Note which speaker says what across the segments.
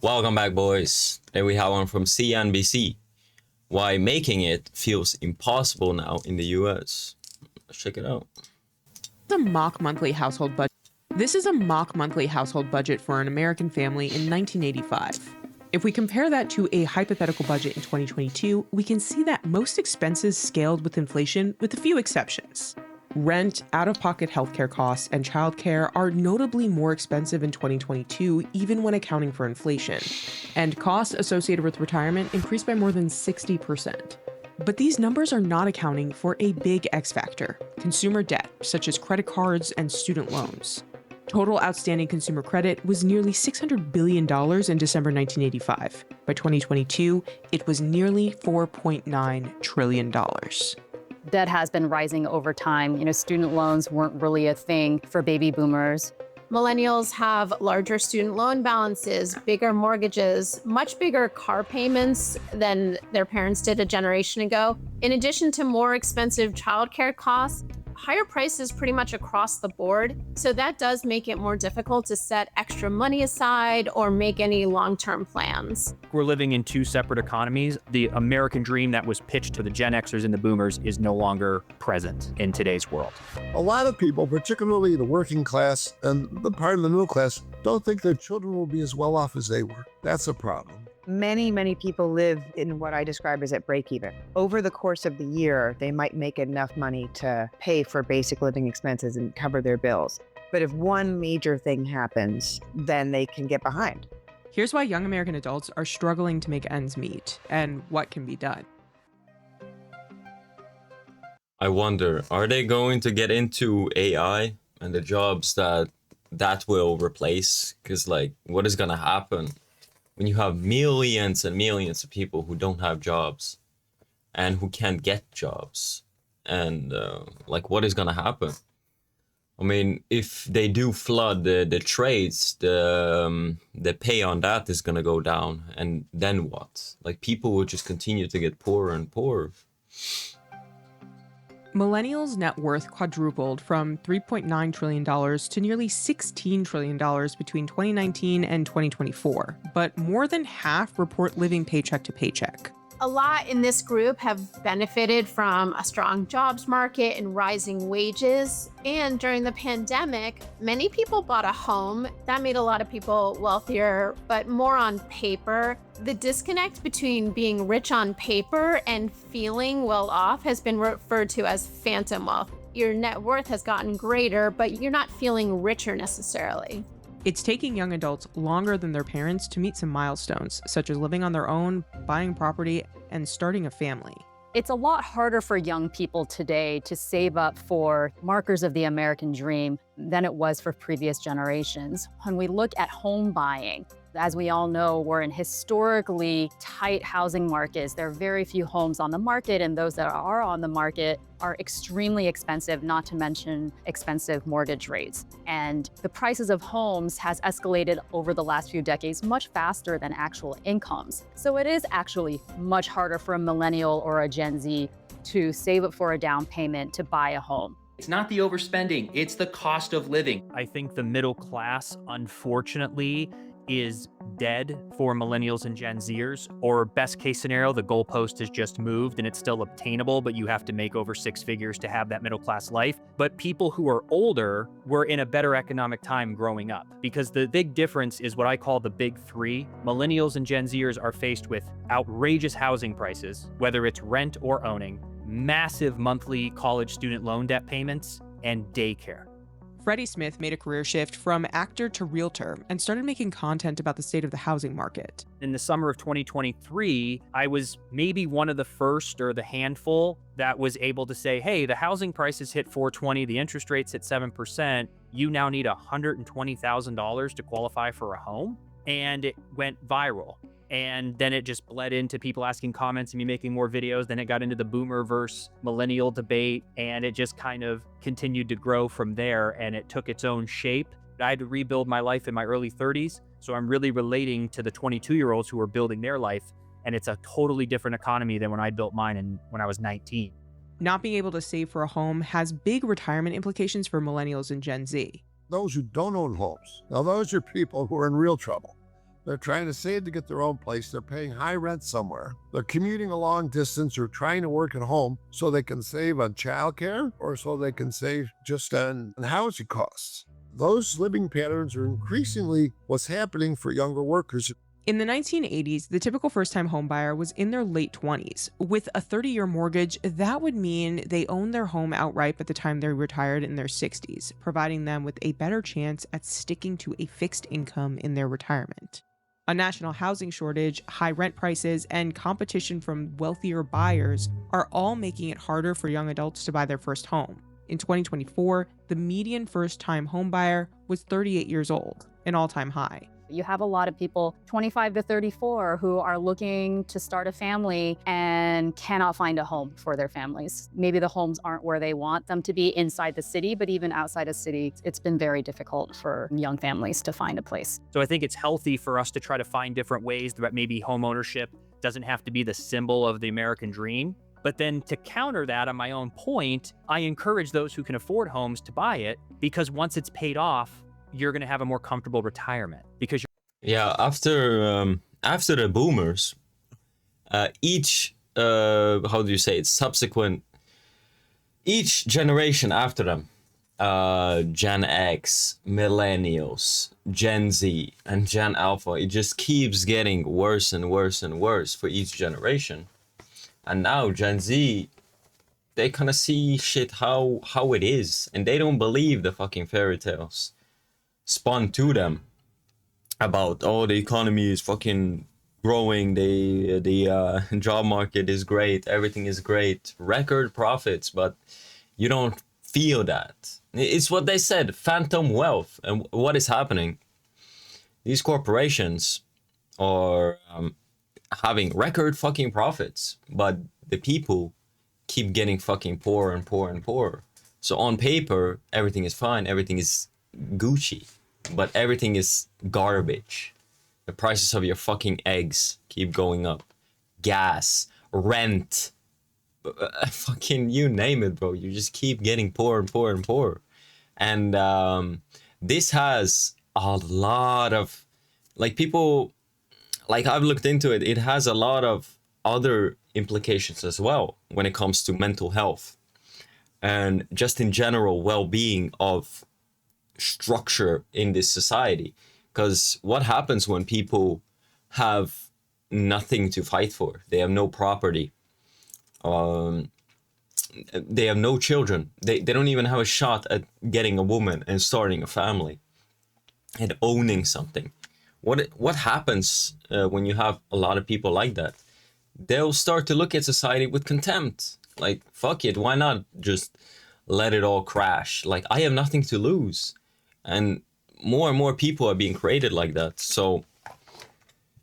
Speaker 1: Welcome back, boys. Today we have one from CNBC. Why making it feels impossible now in the US. Let's check it out.
Speaker 2: The mock monthly household budget. This is a mock monthly household budget for an American family in 1985. If we compare that to a hypothetical budget in 2022, we can see that most expenses scaled with inflation, with a few exceptions. Rent, out-of-pocket healthcare costs, and childcare are notably more expensive in 2022, even when accounting for inflation. And costs associated with retirement increased by more than 60%. But these numbers are not accounting for a big X factor: consumer debt, such as credit cards and student loans. Total outstanding consumer credit was nearly $600 billion in December 1985. By 2022, it was nearly $4.9 trillion.
Speaker 3: Debt has been rising over time. Student loans weren't really a thing for baby boomers.
Speaker 4: Millennials have larger student loan balances, bigger mortgages, much bigger car payments than their parents did a generation ago. In addition to more expensive childcare costs, higher prices pretty much across the board. So that does make it more difficult to set extra money aside or make any long-term plans.
Speaker 5: We're living in two separate economies. The American dream that was pitched to the Gen Xers and the boomers is no longer present in today's world.
Speaker 6: A lot of people, particularly the working class and the part of the middle class, don't think their children will be as well off as they were. That's a problem.
Speaker 7: Many people live in what I describe as at break even. Over the course of the year, they might make enough money to pay for basic living expenses and cover their bills. But if one major thing happens, then they can get behind.
Speaker 2: Here's why young American adults are struggling to make ends meet and what can be done.
Speaker 1: I wonder, are they going to get into AI and the jobs that will replace? Because what is going to happen when you have millions and millions of people who don't have jobs and who can't get jobs? And what is going to happen? I mean, if they do flood the trades, the pay on that is going to go down. And then what? People will just continue to get poorer and poorer.
Speaker 2: Millennials' net worth quadrupled from $3.9 trillion to nearly $16 trillion between 2019 and 2024, but more than half report living paycheck to paycheck.
Speaker 4: A lot in this group have benefited from a strong jobs market and rising wages. And during the pandemic, many people bought a home. That made a lot of people wealthier, but more on paper. The disconnect between being rich on paper and feeling well off has been referred to as phantom wealth. Your net worth has gotten greater, but you're not feeling richer necessarily.
Speaker 2: It's taking young adults longer than their parents to meet some milestones, such as living on their own, buying property, and starting a family.
Speaker 3: It's a lot harder for young people today to save up for markers of the American dream than it was for previous generations. When we look at home buying, as we all know, we're in historically tight housing markets. There are very few homes on the market, and those that are on the market are extremely expensive, not to mention expensive mortgage rates. And the prices of homes has escalated over the last few decades much faster than actual incomes. So it is actually much harder for a millennial or a Gen Z to save up for a down payment to buy a home.
Speaker 8: It's not the overspending, it's the cost of living.
Speaker 5: I think the middle class, unfortunately, is dead for millennials and Gen Zers, or best case scenario, the goalpost has just moved and it's still obtainable, but you have to make over 6 figures to have that middle class life. But people who are older were in a better economic time growing up, because the big difference is what I call the big three. Millennials and Gen Zers are faced with outrageous housing prices, whether it's rent or owning, massive monthly college student loan debt payments, and daycare.
Speaker 2: Freddie Smith made a career shift from actor to realtor and started making content about the state of the housing market.
Speaker 5: In the summer of 2023, I was maybe one of the first or the handful that was able to say, hey, the housing prices hit 420, the interest rates hit 7%. You now need $120,000 to qualify for a home. And it went viral. And then it just bled into people asking comments and me making more videos. Then it got into the boomer versus millennial debate, and it just kind of continued to grow from there, and it took its own shape. I had to rebuild my life in my early 30s, so I'm really relating to the 22-year-olds who are building their life, and it's a totally different economy than when I built mine when I was 19.
Speaker 2: Not being able to save for a home has big retirement implications for millennials and Gen Z.
Speaker 6: Those who don't own homes, now those are people who are in real trouble. They're trying to save to get their own place. They're paying high rent somewhere. They're commuting a long distance or trying to work at home so they can save on childcare or so they can save just on housing costs. Those living patterns are increasingly what's happening for younger workers.
Speaker 2: In the 1980s, the typical first-time homebuyer was in their late 20s. With a 30-year mortgage, that would mean they owned their home outright by the time they retired in their 60s, providing them with a better chance at sticking to a fixed income in their retirement. A national housing shortage, high rent prices, and competition from wealthier buyers are all making it harder for young adults to buy their first home. In 2024, the median first-time homebuyer was 38 years old, an all-time high.
Speaker 3: You have a lot of people 25 to 34 who are looking to start a family and cannot find a home for their families. Maybe the homes aren't where they want them to be inside the city, but even outside a city, it's been very difficult for young families to find a place.
Speaker 5: So I think it's healthy for us to try to find different ways that maybe homeownership doesn't have to be the symbol of the American dream. But then to counter that, on my own point, I encourage those who can afford homes to buy it, because once it's paid off, you're going to have a more comfortable retirement. Because
Speaker 1: after the boomers, each how do you say it, subsequent, each generation after them, Gen X, millennials, Gen Z, and Gen Alpha, it just keeps getting worse and worse and worse for each generation. And now Gen Z, they kind of see shit how it is, and they don't believe the fucking fairy tales spun to them about, oh, the economy is fucking growing, the job market is great, everything is great, record profits, but you don't feel that. It's what they said, phantom wealth. And what is happening? These corporations are having record fucking profits, but the people keep getting fucking poorer and poorer and poorer. So on paper, everything is fine, everything is Gucci, but everything is garbage. The prices of your fucking eggs keep going up. Gas, rent, fucking you name it, bro. You just keep getting poorer and poorer and poorer. And this has a lot of, like, people, like, I've looked into it, it has a lot of other implications as well when it comes to mental health and just in general well-being of structure in this society. Because what happens when people have nothing to fight for? They have no property. They have no children. They don't even have a shot at getting a woman and starting a family and owning something. What happens when you have a lot of people like that? They'll start to look at society with contempt. Like, fuck it, why not just let it all crash? Like, I have nothing to lose. And more people are being created like that. So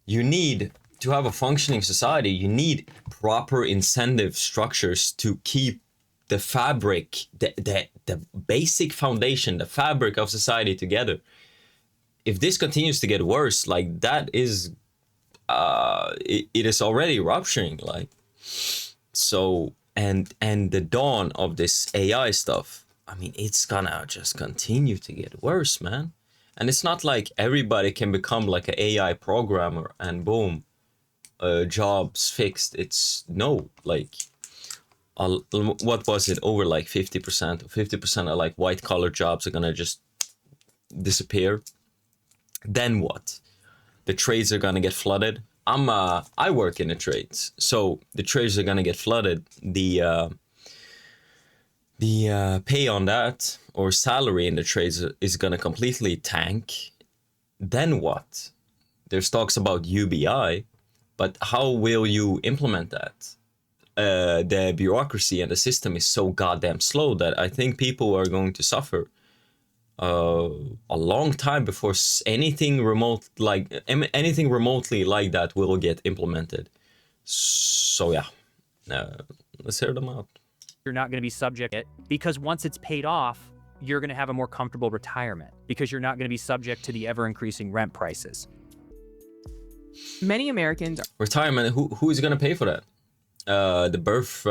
Speaker 1: you need to have a functioning society. You need proper incentive structures to keep the fabric, the basic foundation, the fabric of society together. If this continues to get worse, like, that is it is already rupturing, like. So and the dawn of this AI stuff, I mean, it's gonna just continue to get worse, man. And it's not like everybody can become like an AI programmer and boom, jobs fixed. It's no, like, what was it, over like 50% of like white collar jobs are gonna just disappear. Then what? The trades are gonna get flooded. I work in the trades, so the trades are gonna get flooded. The pay on that or salary in the trades is gonna completely tank. Then what? There's talks about UBI, but how will you implement that? The bureaucracy and the system is so goddamn slow that I think people are going to suffer a long time before anything remotely like that will get implemented. So yeah, let's hear them out.
Speaker 5: you're not going to be subject to it, because once it's paid off, you're going to have a more comfortable retirement because you're not going to be subject to the ever-increasing rent prices.
Speaker 2: Many Americans...
Speaker 1: Retirement, who is going to pay for that? The birth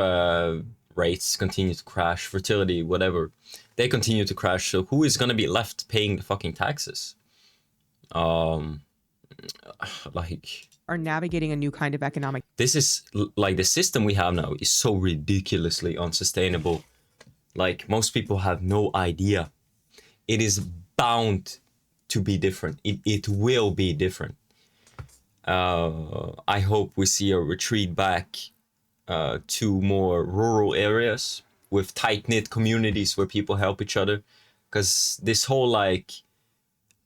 Speaker 1: rates continue to crash, fertility, whatever. They continue to crash, so who is going to be left paying the fucking taxes? like
Speaker 2: are navigating a new kind of economic.
Speaker 1: this is like the system we have now is so ridiculously unsustainable. Like most people have no idea. It is bound to be different. It will be different. I hope we see a retreat back to more rural areas with tight-knit communities where people help each other. Because this whole like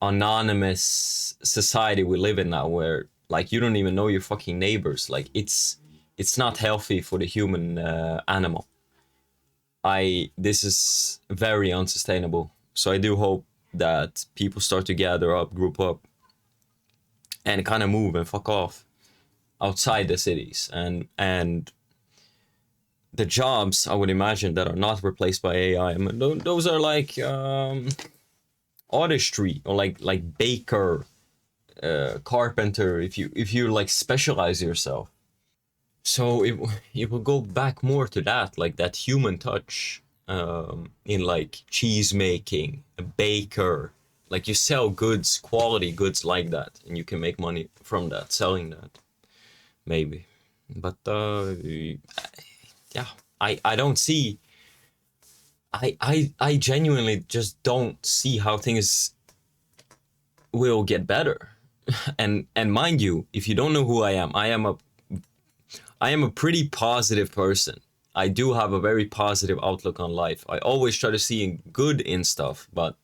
Speaker 1: anonymous society we live in now, where like you don't even know your fucking neighbors, like it's not healthy for the human animal. This is very unsustainable. So I do hope that people start to gather up, group up, and kind of move and fuck off outside the cities. And the jobs, I would imagine, that are not replaced by AI, I mean, those are like artistry or like baker, carpenter, if you like specialize yourself. So it will go back more to that, like that human touch, in like cheese making, a baker, like you sell goods, quality goods like that, and you can make money from that, selling that, maybe. But yeah, I don't see, I genuinely just don't see how things will get better. And mind you, if you don't know who I am a pretty positive person. I do have a very positive outlook on life. I always try to see good in stuff, but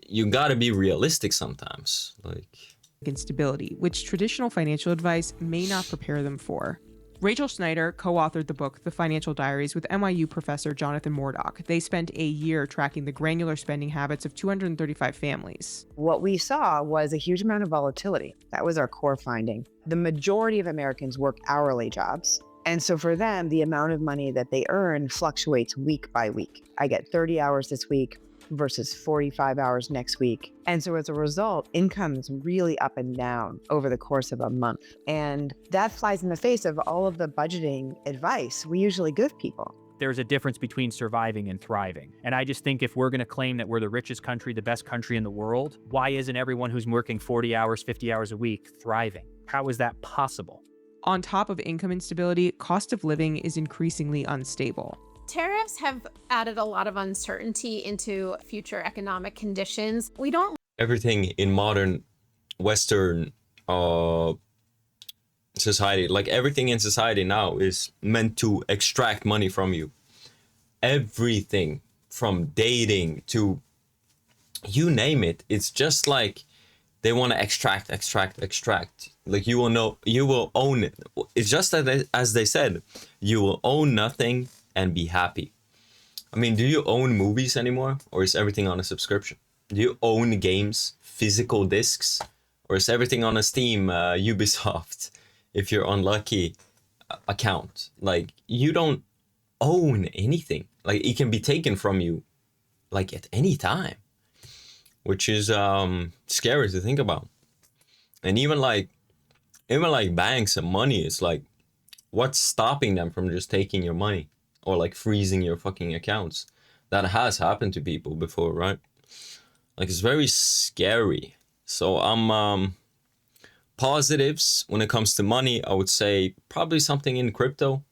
Speaker 1: you gotta be realistic sometimes. Like
Speaker 2: Instability, which traditional financial advice may not prepare them for. Rachel Schneider co-authored the book The Financial Diaries with NYU professor Jonathan Mordock. They spent a year tracking the granular spending habits of 235 families.
Speaker 7: What we saw was a huge amount of volatility. That was our core finding. The majority of Americans work hourly jobs. And so for them, the amount of money that they earn fluctuates week by week. I get 30 hours this week versus 45 hours next week. And so as a result, income is really up and down over the course of a month. And that flies in the face of all of the budgeting advice we usually give people.
Speaker 5: There's a difference between surviving and thriving. And I just think if we're going to claim that we're the richest country, the best country in the world, why isn't everyone who's working 40 hours, 50 hours a week thriving? How is that possible?
Speaker 2: On top of income instability, cost of living is increasingly unstable.
Speaker 4: Tariffs have added a lot of uncertainty into future economic conditions. We don't.
Speaker 1: everything in modern Western society, like everything in society now is meant to extract money from you. Everything from dating to you name it, it's just like they want to extract. Like you will know, you will own it. It's just as they said, you will own nothing and be happy. I mean, do you own movies anymore, or is everything on a subscription? Do you own games, physical discs, or is everything on a Steam, Ubisoft, if you're unlucky, account? Like, you don't own anything. Like, it can be taken from you, like, at any time, which is scary to think about. And even like banks and money, it's like, what's stopping them from just taking your money or like freezing your fucking accounts? That has happened to people before, right? Like, it's very scary. So I'm positives when it comes to money. I would say probably something in crypto.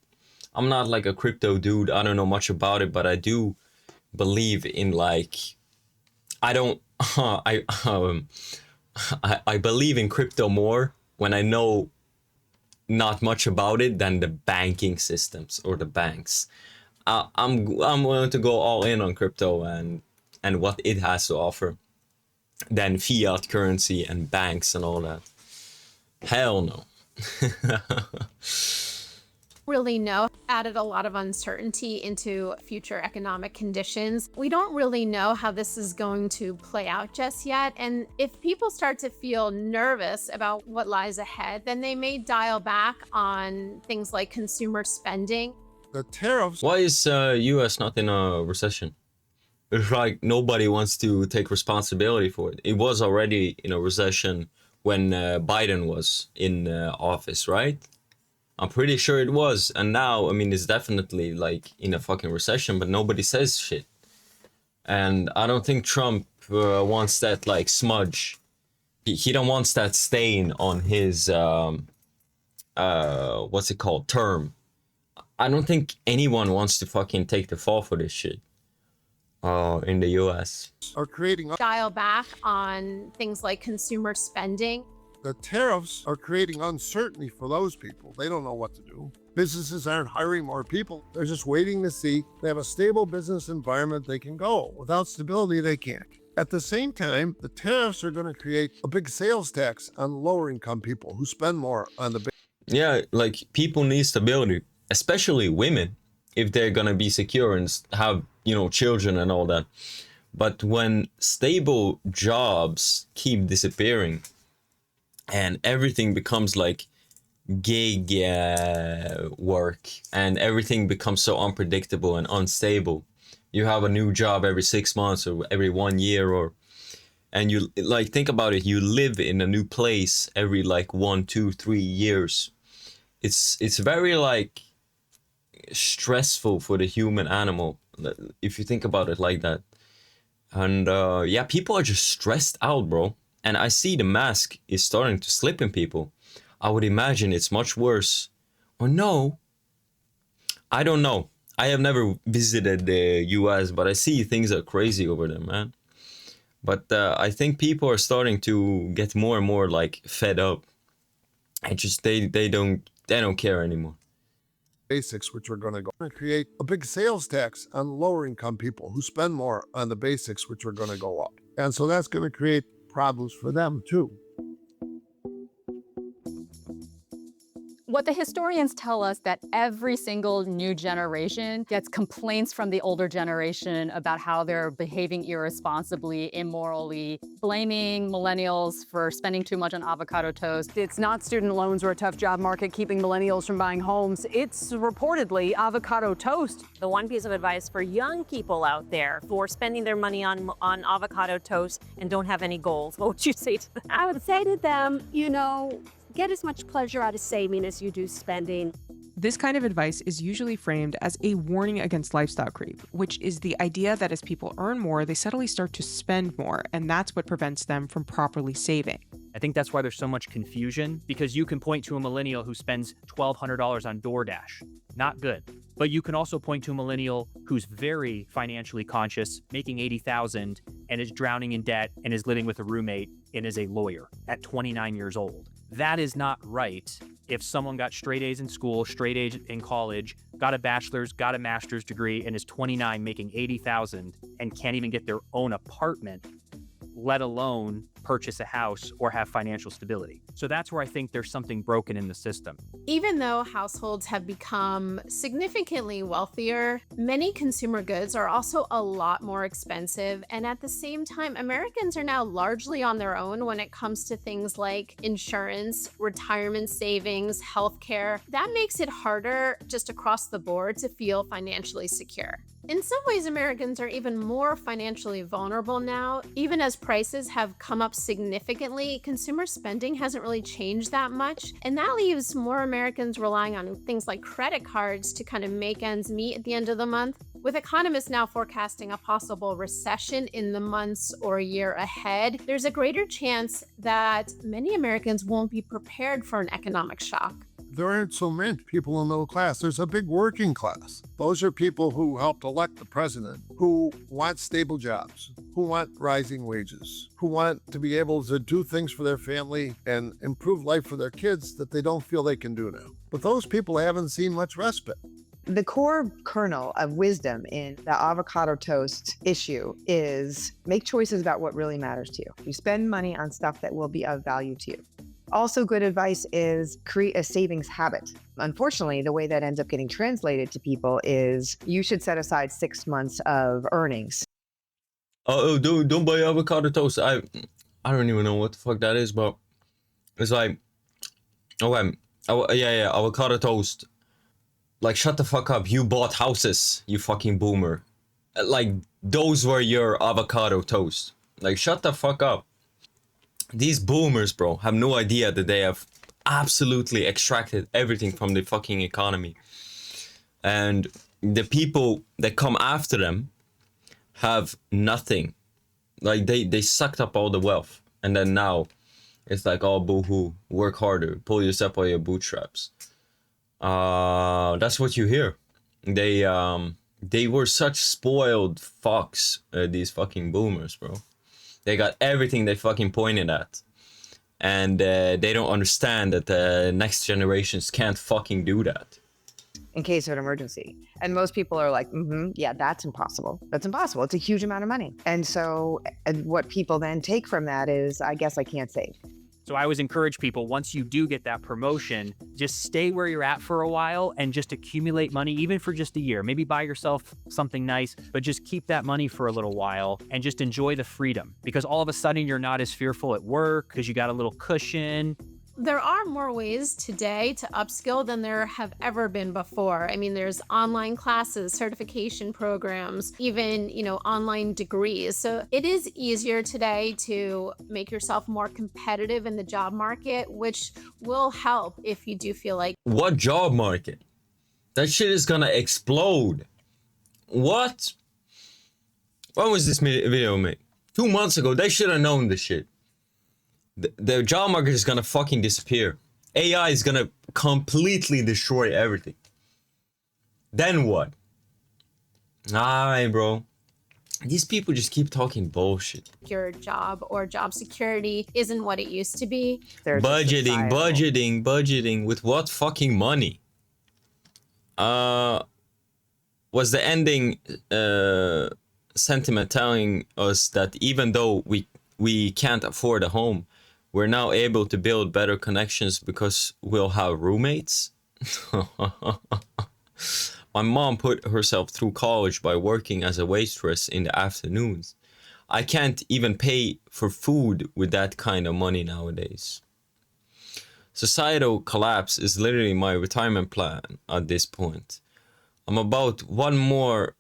Speaker 1: I'm not like a crypto dude. I don't know much about it, but I do believe in like, I believe in crypto more when I know not much about it than the banking systems or the banks. I'm willing to go all in on crypto and what it has to offer than fiat currency and banks and all that. Hell no.
Speaker 4: Really know. Added a lot of uncertainty into future economic conditions. We don't really know how this is going to play out just yet. And if people start to feel nervous about what lies ahead, then they may dial back on things like consumer spending.
Speaker 6: The tariffs.
Speaker 1: Why is US not in a recession? It's like nobody wants to take responsibility for it. It was already in a recession when Biden was in office, right? I'm pretty sure it was. And now, I mean, it's definitely like in a fucking recession, but nobody says shit. And I don't think Trump wants that like smudge he don't wants that stain on his what's it called, term. I don't think anyone wants to fucking take the fall for this shit in the US.
Speaker 6: Are creating
Speaker 4: Dial back on things like consumer spending.
Speaker 6: the tariffs are creating uncertainty for those people. They don't know what to do. Businesses aren't hiring more people. They're just waiting to see they have a stable business environment they can go. Without stability, they can't. At the same time, the tariffs are going to create a big sales tax on lower income people who spend more on the
Speaker 1: Yeah, like people need stability, especially women, if they're gonna be secure and have, you know, children and all that. But when stable jobs keep disappearing and everything becomes like gig work and everything becomes so unpredictable and unstable, you have a new job every 6 months or every 1 year, or and you like think about it, you live in a new place every like 1, 2, 3 years. It's very like stressful for the human animal if you think about it like that. And yeah, people are just stressed out, bro. And I see the mask is starting to slip in people. I would imagine it's much worse. Or no, I don't know. I have never visited the US, but I see things are crazy over there, man. But I think people are starting to get more and more like fed up. And just they don't care anymore.
Speaker 6: basics, which are going to create a big sales tax on lower income people who spend more on the basics, which are going to go up. And so that's going to create problems for them too.
Speaker 3: What the historians tell us that every single new generation gets complaints from the older generation about how they're behaving irresponsibly, immorally, blaming millennials for spending too much on avocado toast.
Speaker 9: It's not student loans or a tough job market keeping millennials from buying homes. It's reportedly avocado toast.
Speaker 10: The one piece of advice for young people out there who are spending their money on avocado toast and don't have any goals, what would you say to them?
Speaker 11: I would say to them, you know, get as much pleasure out of saving as you do spending.
Speaker 2: This kind of advice is usually framed as a warning against lifestyle creep, which is the idea that as people earn more, they suddenly start to spend more, and that's what prevents them from properly saving.
Speaker 5: I think that's why there's so much confusion, because you can point to a millennial who spends $1,200 on DoorDash. Not good. But you can also point to a millennial who's very financially conscious, making $80,000, and is drowning in debt and is living with a roommate and is a lawyer at 29 years old. That is not right. If someone got straight A's in school, straight A's in college, got a bachelor's, got a master's degree, and is 29 making $80,000 and can't even get their own apartment, let alone purchase a house or have financial stability. So that's where I think there's something broken in the system.
Speaker 4: Even though households have become significantly wealthier, many consumer goods are also a lot more expensive. And at the same time, Americans are now largely on their own when it comes to things like insurance, retirement savings, healthcare. That makes it harder just across the board to feel financially secure. In some ways, Americans are even more financially vulnerable now. Even as prices have come up significantly, consumer spending hasn't really changed that much. And that leaves more Americans relying on things like credit cards to kind of make ends meet at the end of the month. With economists now forecasting a possible recession in the months or year ahead, there's a greater chance that many Americans won't be prepared for an economic shock.
Speaker 6: There aren't so many people in the middle class. There's a big working class. Those are people who helped elect the president, who want stable jobs, who want rising wages, who want to be able to do things for their family and improve life for their kids that they don't feel they can do now. But those people haven't seen much respite.
Speaker 7: The core kernel of wisdom in the avocado toast issue is make choices about what really matters to you. You spend money on stuff that will be of value to you. Also, good advice is create a savings habit. Unfortunately, the way that ends up getting translated to people is you should set aside 6 months of earnings.
Speaker 1: Oh, don't buy avocado toast. I don't even know what the fuck that is, but it's like, okay, yeah, avocado toast. Like, shut the fuck up. You bought houses, you fucking boomer. Like, those were your avocado toast. Like, shut the fuck up. These boomers, bro, have no idea that they have absolutely extracted everything from the fucking economy. And the people that come after them have nothing. Like, they sucked up all the wealth. And then now It's like, oh, boo-hoo, work harder, pull yourself by your bootstraps. That's what you hear. They were such spoiled fucks, these fucking boomers, bro. They got everything they fucking pointed at. And they don't understand that the next generations can't fucking do that.
Speaker 7: In case of an emergency. And most people are like, yeah, that's impossible. That's impossible. It's a huge amount of money. And so what people then take from that is, I guess I can't save.
Speaker 5: So I always encourage people, once you do get that promotion, just stay where you're at for a while and just accumulate money, even for just a year. Maybe buy yourself something nice, but just keep that money for a little while and just enjoy the freedom, because all of a sudden you're not as fearful at work because you got a little cushion.
Speaker 4: There are more ways today to upskill than there have ever been before. I mean, there's online classes, certification programs, even, online degrees. So it is easier today to make yourself more competitive in the job market, which will help if you do feel like.
Speaker 1: What job market? That shit is gonna explode. What? When was this video made? 2 months ago. They should have known this shit. The job market is gonna fucking disappear. AI is gonna completely destroy everything. Then what? Alright, bro. These people just keep talking bullshit.
Speaker 4: Your job or job security isn't what it used to be.
Speaker 1: Budgeting. With what fucking money? Was the ending sentiment telling us that even though we can't afford a home, we're now able to build better connections because we'll have roommates? My mom put herself through college by working as a waitress in the afternoons. I can't even pay for food with that kind of money nowadays. Societal collapse is literally my retirement plan at this point. I'm about one more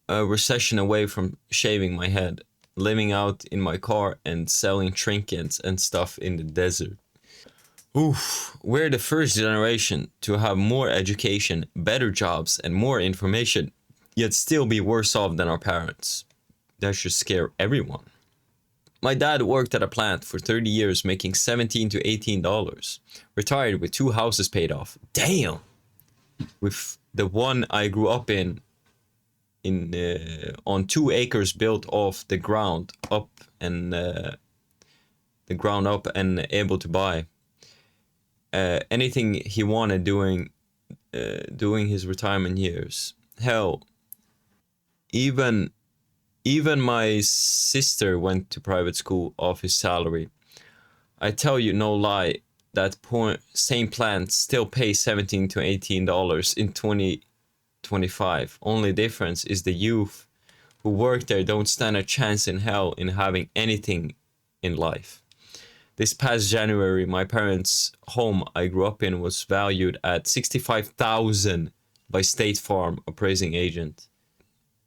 Speaker 1: recession away from shaving my head, living out in my car and selling trinkets and stuff in the desert. Oof, we're the first generation to have more education, better jobs, and more information, yet still be worse off than our parents. That should scare everyone. My dad worked at a plant for 30 years, making $17 to $18. Retired with 2 houses paid off. Damn! With the one I grew up in on 2 acres built off the ground up and able to buy anything he wanted during his retirement years. Hell, even my sister went to private school off his salary. I tell you no lie, that same plant still pays $17 to $18 in 2025. Only difference is the youth who work there don't stand a chance in hell in having anything in life. This past January, my parents' home I grew up in was valued at $65,000 by State Farm appraising agent.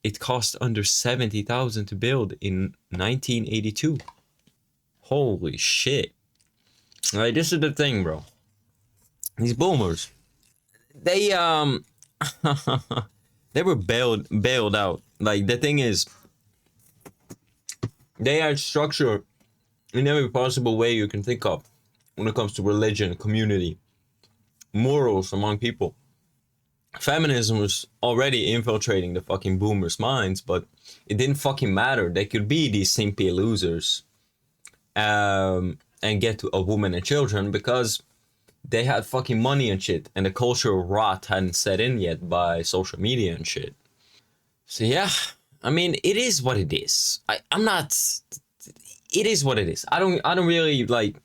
Speaker 1: It cost under $70,000 to build in 1982. Holy shit. Alright, this is the thing, bro. These boomers, they they were bailed out. Like, the thing is, they had structure in every possible way you can think of when it comes to religion, community, morals among people. Feminism was already infiltrating the fucking boomers' minds, but it didn't fucking matter. They could be these simpy losers and get to a woman and children because they had fucking money and shit, and the cultural rot hadn't set in yet by social media and shit. So yeah, I mean, it is what it is. I'm not. It is what it is. I don't really like.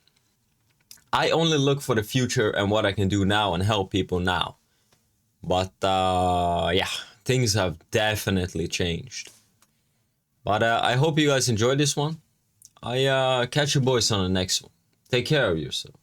Speaker 1: I only look for the future and what I can do now and help people now. But yeah, things have definitely changed. But I hope you guys enjoyed this one. I catch you boys on the next one. Take care of yourself.